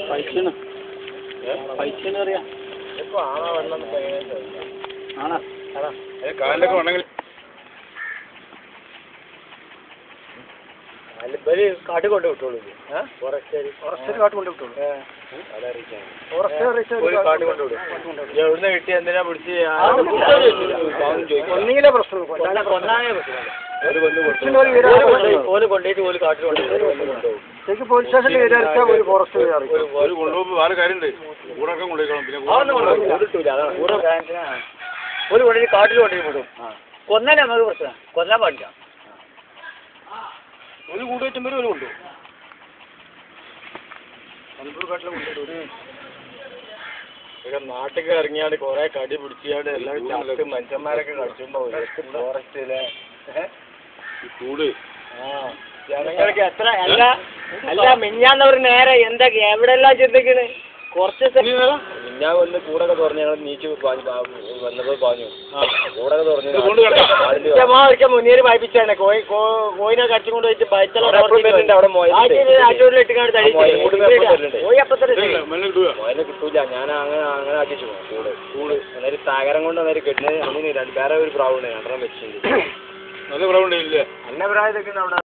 പൈസ അറിയാം ആണോ കാലിലൊക്കെ ഉണ്ടെങ്കിൽ കാട്ട് കൊണ്ട് വിട്ടോളൂ കാട്ട് കൊണ്ട് വിട്ടോളൂ എവിടുന്ന് കിട്ടി എന്തിനാ പിടിച്ച് ഒന്നിങ്ങനെ പ്രശ്നം കൊല്ലാനേ ഓല് കൊണ്ടുപോയിട്ട് ഓല് കാട്ടിൽ കൊണ്ടുപോകും പോലീസ് സ്റ്റേഷനിൽ വിചാരിച്ചാൽ ഒരു ഫോറസ്റ്റ് കൊണ്ടുപോകുമ്പോൾ വേറെ കാര്യമുണ്ട് ഊറൊക്കെ കൊണ്ടുപോയിക്കണം പിന്നെ ഒരു കൊണ്ടുപോയി കാട്ടിൽ കൊണ്ടുപോയി വിടും കൊന്നാലേ നമുക്ക് പ്രശ്നം കൊല്ലാൻ പാടില്ല ഒരു കൂട് വെച്ചുമ്പോൾ ഒരു കൊണ്ടുപോകും നാട്ടിൽ ഇറങ്ങിയാണ്ട് കൊറേ കടി പിടിച്ചാണ്ട് എല്ലാം മനുഷ്യന്മാരൊക്കെ കളിച്ചുമ്പോ ഫോറസ്റ്റിലെ കൂട് ജനങ്ങൾക്ക് എത്ര അല്ല മിഞ്ഞാന്നവർ നേരെ എന്തൊക്കെ എവിടെല്ലാം ചിന്തിക്കണ് കുറച്ച് ഞാൻ വന്ന് കൂടൊക്കെ തുറന്ന് ഞങ്ങൾ നീച്ച് വന്നപ്പോൾ പറഞ്ഞു കൂടൊക്കെ തുറന്ന് മുന്നേറി വായിപ്പിച്ചാണ് കോയിനെ കടിച്ചു കൊണ്ട് വെച്ച് മോയിനെ കിട്ടൂല ഞാൻ അങ്ങനെ ആക്കിച്ചു കൂട് അന്നേരം തകരം കൊണ്ട് അന്നേരം കെട്ടിന് വേറെ ഒരു പ്രാവുണ്ട് രണ്ടെണ്ണം വെച്ചിട്ടുണ്ട് നല്ല പ്രാവുണ്ട് ഇല്ല നല്ല പ്രായത്തൊക്കെ അവിടെ